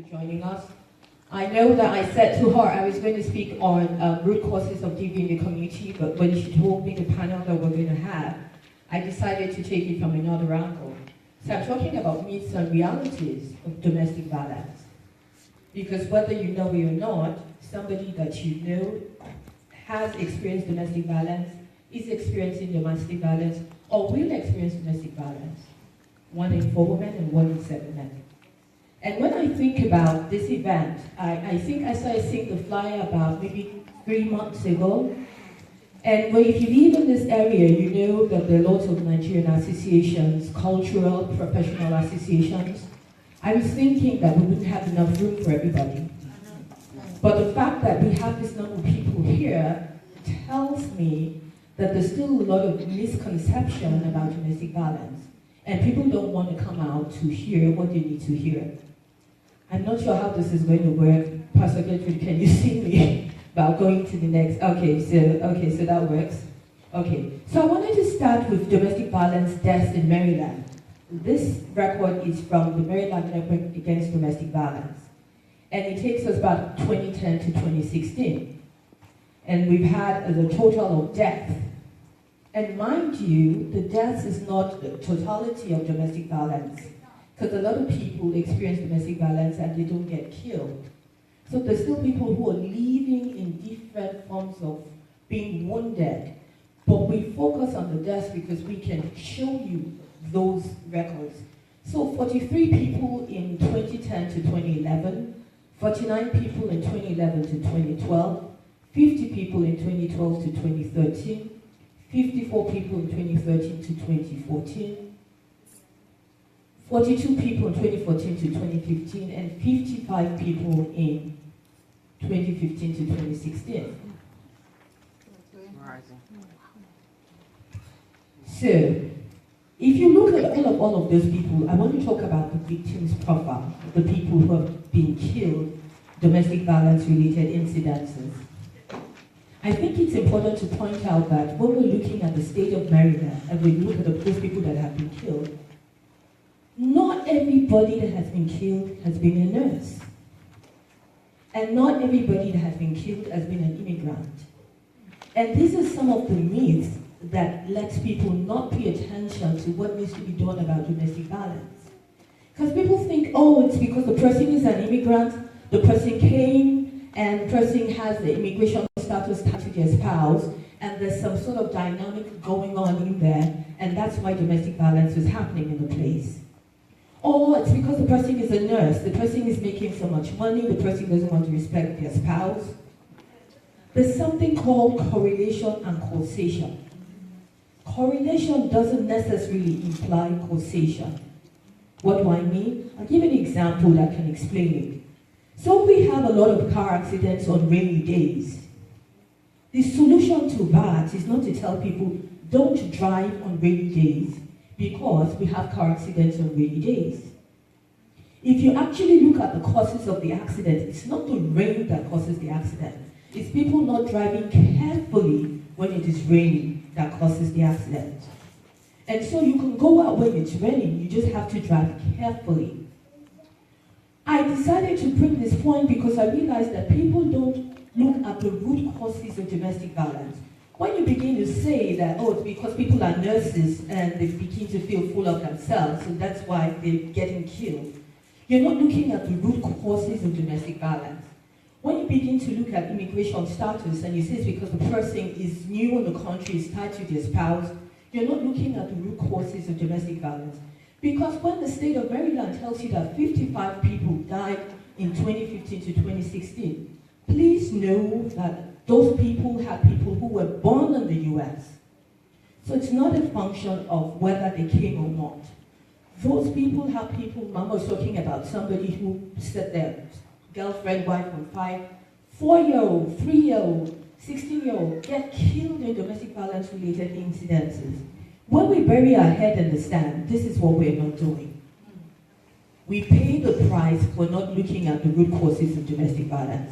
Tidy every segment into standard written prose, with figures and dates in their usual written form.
for joining us. I know that I said to her I was going to speak on root causes of DV in the community, but when she told me the panel that we're going to have, I decided to take it from another angle. So I'm talking about myths and realities of domestic violence. Because whether you know it or not, somebody that you know has experienced domestic violence, is experiencing domestic violence, or will experience domestic violence. 1 in 4 women and 1 in 7 men. And when I think about this event, I think I started seeing the flyer about maybe 3 months ago. And if you live in this area, you know that there are lots of Nigerian associations, cultural, professional associations. I was thinking that we wouldn't have enough room for everybody. But the fact that we have this number of people here tells me that there's still a lot of misconception about domestic violence. And people don't want to come out to hear what they need to hear. I'm not sure how this is going to work. Pastor Gertrude, can you see me about going to the next? Okay, so that works. Okay, so I wanted to start with domestic violence deaths in Maryland. This record is from the Nigerian-American against domestic violence. And it takes us about 2010 to 2016. And we've had a total of deaths. And mind you, the deaths is not the totality of domestic violence, because a lot of people experience domestic violence and they don't get killed. So there's still people who are living in different forms of being wounded. But we focus on the deaths because we can show you those records. So 43 people in 2010 to 2011, 49 people in 2011 to 2012, 50 people in 2012 to 2013, 54 people in 2013 to 2014, 42 people in 2014 to 2015, and 55 people in 2015 to 2016. So, if you look at all of those people, I want to talk about the victims' profile, the people who have been killed, domestic violence-related incidences. I think it's important to point out that when we're looking at the state of Maryland and we look at those people that have been killed, not everybody that has been killed has been a nurse. And not everybody that has been killed has been an immigrant. And these are some of the myths that lets people not pay attention to what needs to be done about domestic violence. Because people think, oh, it's because the person is an immigrant, the person came, and the person has the immigration status tied to their spouse, and there's some sort of dynamic going on in there, and that's why domestic violence is happening in the place. Or it's because the person is a nurse, the person is making so much money, the person doesn't want to respect their spouse. There's something called correlation and causation. Correlation doesn't necessarily imply causation. What do I mean? I'll give you an example that can explain it. So we have a lot of car accidents on rainy days. The solution to that is not to tell people, don't drive on rainy days, because we have car accidents on rainy days. If you actually look at the causes of the accident, it's not the rain that causes the accident. It's people not driving carefully when it is raining that causes the accident. And so you can go out when it's raining, you just have to drive carefully. I decided to bring this point because I realized that people don't look at the root causes of domestic violence. When you begin to say that, oh, it's because people are nurses and they begin to feel full of themselves, so that's why they're getting killed, you're not looking at the root causes of domestic violence. When you begin to look at immigration status and you say it's because the person is new in the country, is tied to their spouse, you're not looking at the root causes of domestic violence. Because when the state of Maryland tells you that 55 people died in 2015 to 2016, please know that those people had people who were born in the US. So it's not a function of whether they came or not. Those people have people, Mama was talking about somebody who set their girlfriend, wife on fire, 4-year-old, 3-year-old, 16-year-old get killed in domestic violence related incidences. When we bury our head in the sand, this is what we're not doing. We pay the price for not looking at the root causes of domestic violence.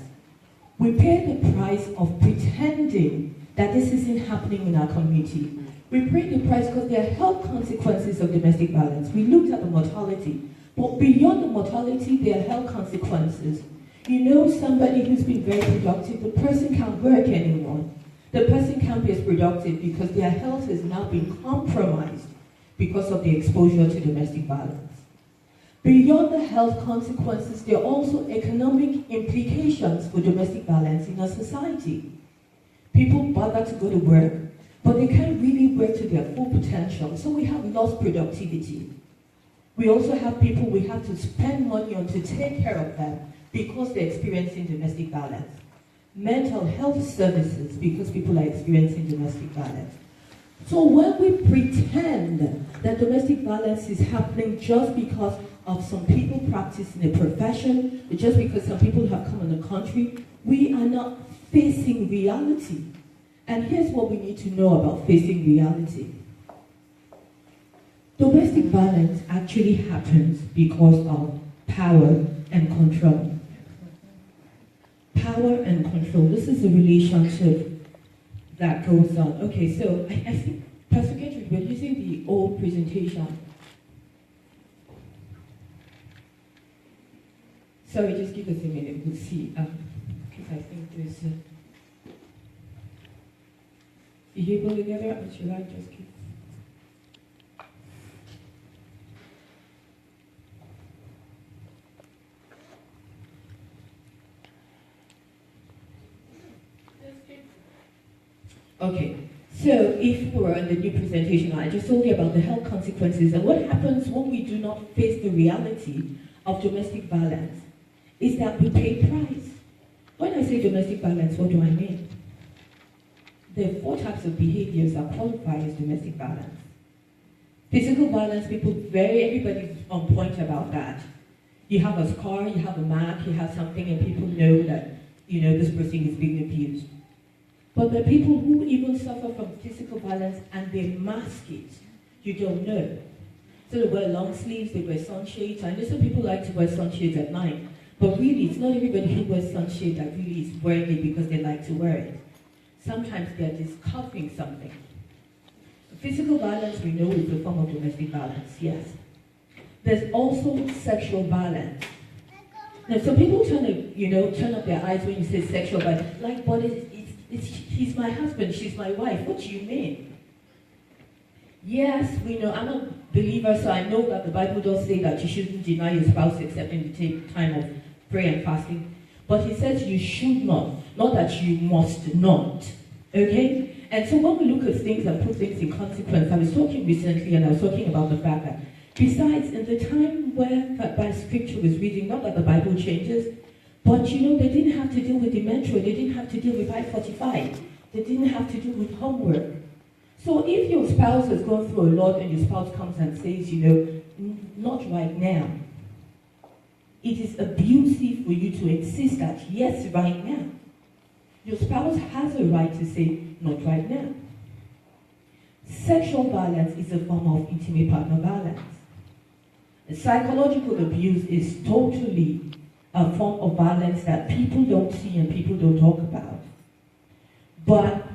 We pay the price of pretending that this isn't happening in our community. We pay the price because there are health consequences of domestic violence. We looked at the mortality. But beyond the mortality, there are health consequences. You know, somebody who's been very productive, the person can't work anymore. The person can't be as productive because their health has now been compromised because of the exposure to domestic violence. Beyond the health consequences, there are also economic implications for domestic violence in our society. People bother to go to work, but they can't really work to their full potential, so we have lost productivity. We also have people we have to spend money on to take care of them because they're experiencing domestic violence. Mental health services because people are experiencing domestic violence. So when we pretend that domestic violence is happening just because of some people practicing a profession, just because some people have come in the country, we are not facing reality. And here's what we need to know about facing reality. Domestic violence actually happens because of power and control. Power and control. This is a relationship that goes on. Okay, so I think, Pastor Gertrude, we're using the old presentation. Sorry, just give us a minute, we'll see. Because I think there's Are you able to get it, or should I just keep? Okay, so if we're on the new presentation, I just told you about the health consequences and what happens when we do not face the reality of domestic violence is that we pay price. When I say domestic violence, what do I mean? There are 4 types of behaviors that qualify as domestic violence. Physical violence, everybody's on point about that. You have a scar, you have a mark, you have something, and people know that, this person is being abused. But the people who even suffer from physical violence and they mask it, you don't know. So they wear long sleeves, they wear sunshades. I know some people like to wear sunshades at night, but really it's not everybody who wears sunshade that really is wearing it because they like to wear it. Sometimes they're just covering something. Physical violence, we know, is a form of domestic violence, yes. There's also sexual violence. Now, some people turn up their eyes when you say sexual violence. Like, but he's my husband, she's my wife. What do you mean? Yes, we know, I'm a believer, so I know that the Bible does say that you shouldn't deny your spouse except in the time of prayer and fasting. But he says you should not that you must not. Okay? And so when we look at things and put things in consequence, I was talking recently and I was talking about the fact that besides, in the time where that scripture was reading, not that the Bible changes, but they didn't have to deal with dementia, they didn't have to deal with I-45, they didn't have to deal with homework. So if your spouse has gone through a lot and your spouse comes and says, not right now, it is abusive for you to insist that, yes, right now. Your spouse has a right to say, not right now. Sexual violence is a form of intimate partner violence. Psychological abuse is totally a form of violence that people don't see and people don't talk about. But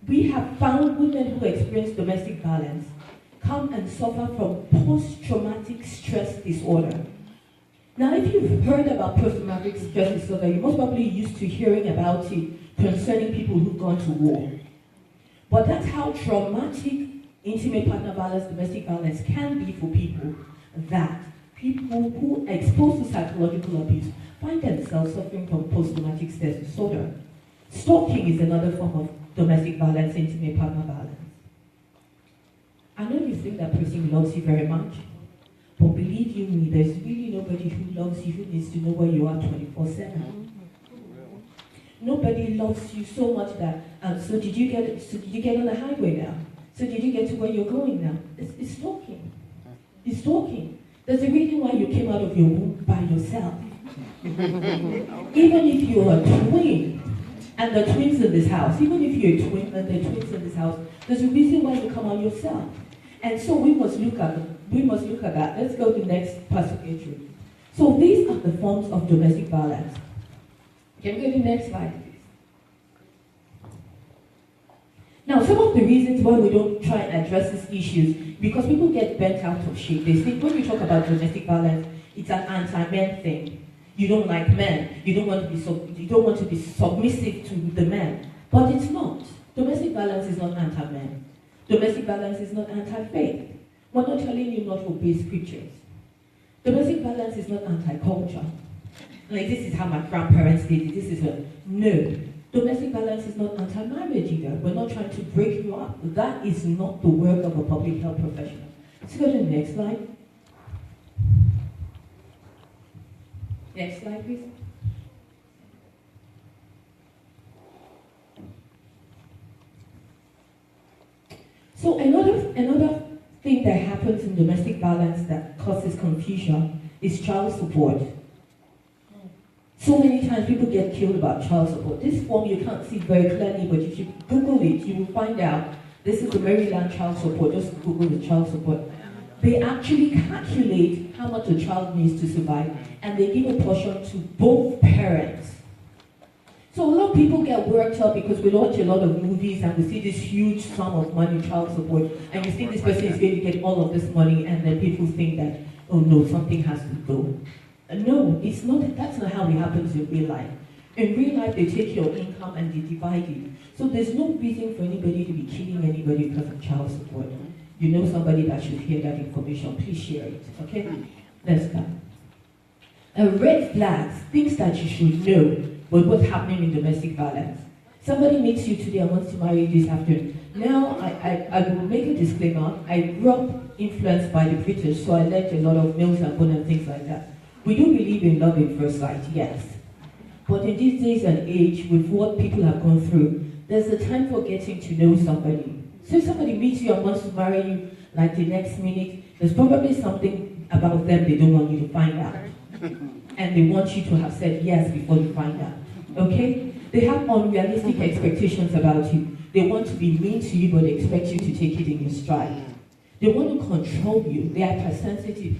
we have found women who experience domestic violence come and suffer from post-traumatic stress disorder. Now, if you've heard about post-traumatic stress disorder, you're most probably used to hearing about it concerning people who've gone to war. But that's how traumatic intimate partner violence, domestic violence can be for people, that people who are exposed to psychological abuse find themselves suffering from post-traumatic stress disorder. Stalking is another form of domestic violence, intimate partner violence. I know you think that person loves you very much, but believe you me, there's really nobody who loves you who needs to know where you are 24/7. Nobody loves you so much that, so did you get on the highway now? So did you get to where you're going now? It's stalking. It's stalking. There's a reason why you came out of your womb by yourself. Even if you're a twin, and the twins in this house, even if you're a twin and the twins in this house, there's a reason why you come out yourself. And so we must look at that. Let's go to the next passage. So these are the forms of domestic violence. Can we go to the next slide, please? Now, some of the reasons why we don't try and address these issues, because people get bent out of shape. They think when you talk about domestic violence, it's an anti-men thing. You don't like men. You don't want to be submissive to the men. But it's not. Domestic violence is not anti-men. Domestic violence is not anti-faith. We're not telling you not to obey scriptures. Domestic violence is not anti-culture. Like, this is how my grandparents did it. This is a no. Domestic violence is not anti-marriage either. We're not trying to break you up. That is not the work of a public health professional. Let's go to the next slide. Next slide, please. So another thing that happens in domestic violence that causes confusion is child support. So many times people get killed about child support. This form you can't see very clearly, but if you Google it, you will find out this is the Maryland child support. Just Google the child support. They actually calculate how much a child needs to survive, and they give a portion to both parents. So a lot of people get worked up because we watch a lot of movies and we see this huge sum of money, child support, and you think this person is going to get all of this money, and then people think that, oh no, something has to go. No, it's not. That's not how it happens in real life. In real life, they take your income and they divide it. So there's no reason for anybody to be killing anybody because of child support. You know somebody that should hear that information, please share it, okay? Let's go. Red flags, things that you should know about what's happening in domestic violence. Somebody meets you today and wants to marry you this afternoon. Now, I will make a disclaimer. I grew up influenced by the British, so I learned a lot of males and women and things like that. We do believe in love at first sight, yes. But in these days and age, with what people have gone through, there's a time for getting to know somebody. So if somebody meets you and wants to marry you, like the next minute, there's probably something about them they don't want you to find out. And they want you to have said yes before you find out, okay? They have unrealistic expectations about you. They want to be mean to you, but they expect you to take it in your stride. They want to control you. They are hypersensitive.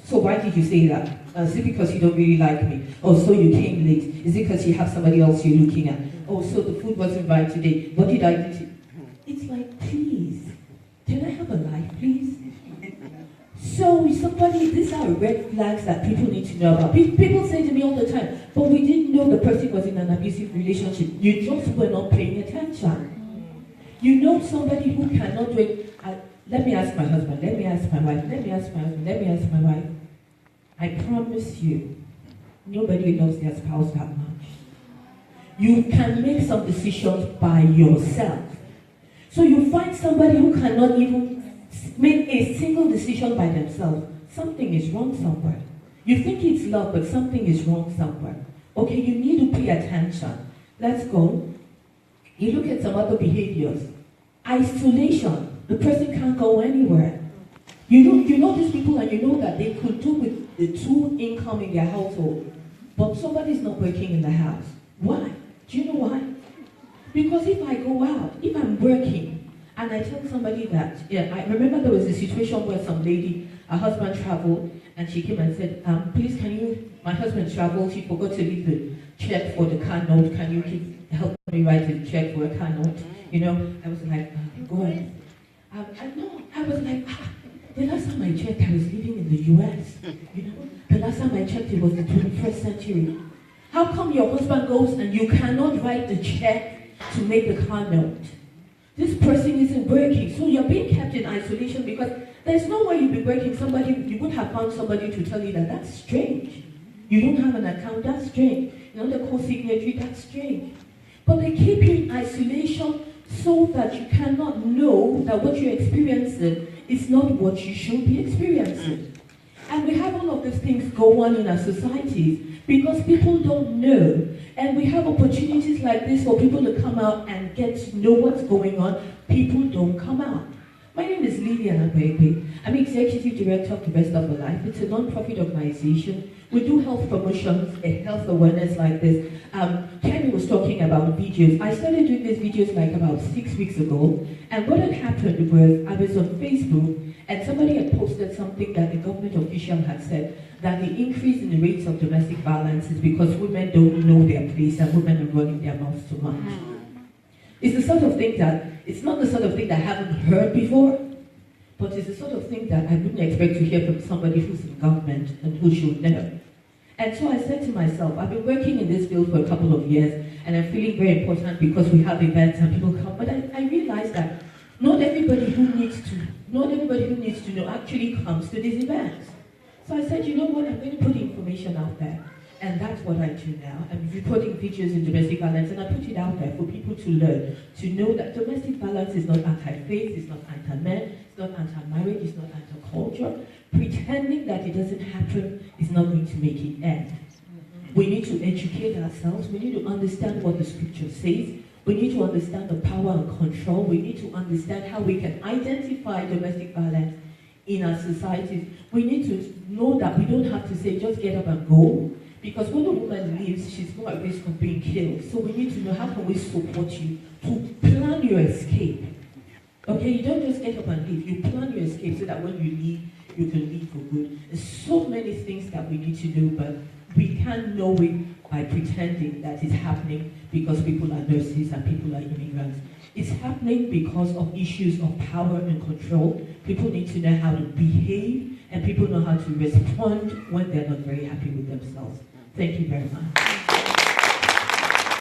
So why did you say that? Is it because you don't really like me? Oh, so you came late. Is it because you have somebody else you're looking at? Oh, so the food wasn't right today. What did I do? It's like, please, can I have a life, please? So somebody, these are red flags that people need to know about. People say to me all the time, but we didn't know the person was in an abusive relationship. You just were not paying attention. You know somebody who cannot do it. Let me ask my husband, let me ask my wife, let me ask my husband, let me ask my wife. I promise you, nobody loves their spouse that much. You can make some decisions by yourself. So you find somebody who cannot even make a single decision by themselves. Something is wrong somewhere. You think it's love, but something is wrong somewhere. Okay, you need to pay attention. Let's go. You look at some other behaviors. Isolation. The person can't go anywhere. You know these people, and you know that they could do with the two income in their household, but somebody's not working in the house. Why? Do you know why? Because if I go out, if I'm working, and I tell somebody that, I remember there was a situation where some lady, her husband traveled, and she came and said, please can you, my husband traveled, she forgot to leave the check for the car note, can you help me write a check for a car note? You know, I was like, go ahead. I was like, the last time I checked, I was living in the US. You know, the last time I checked, it was the 21st century. How come your husband goes and you cannot write the check to make the car note? This person isn't working, so you're being kept in isolation because there's no way you'd be working. You would have found somebody to tell you that that's strange. You don't have an account, that's strange. You know, the co-signatory, that's strange. But they keep you in isolation so that you cannot know that what you're experiencing is not what you should be experiencing. And we have all of these things go on in our societies because people don't know. And we have opportunities like this for people to come out and get to know what's going on. People don't come out. My name is Nigerian-American. I'm Executive Director of the Best of Life. It's a non-profit organization. We do health promotions and health awareness like this. Kenny was talking about videos. I started doing these videos like about 6 weeks ago. And what had happened was I was on Facebook and somebody had posted something that the government official had said that the increase in the rates of domestic violence is because women don't know their place and women are running their mouths too much. It's the sort of thing that, it's not the sort of thing that I haven't heard before. but it's the sort of thing that I wouldn't expect to hear from somebody who's in government and who should know. And so I said to myself, I've been working in this field for a couple of years, and I'm feeling very important because we have events and people come, but I realized that not everybody who needs to know actually comes to these events. So I said, you know what, I'm going to put information out there. And that's what I do now. I'm recording videos in domestic violence, and I put it out there for people to learn, to know that domestic violence is not anti-faith, it's not anti-men, it's not anti-marriage, it's not anti-culture. Pretending that it doesn't happen is not going to make it end. We need to educate ourselves. We need to understand what the scripture says. We need to understand the power and control. We need to understand how we can identify domestic violence in our societies. We need to know that we don't have to say, just get up and go. Because when a woman leaves, she's more at risk of being killed. So we need to know, how can we support you to plan your escape? Okay, you don't just get up and leave. You plan your escape so that when you leave, you can leave for good. There's so many things that we need to do, but we can't know it by pretending that it's happening because people are nurses and people are immigrants. It's happening because of issues of power and control. People need to know how to behave, and people know how to respond when they're not very happy with themselves. Thank you very much.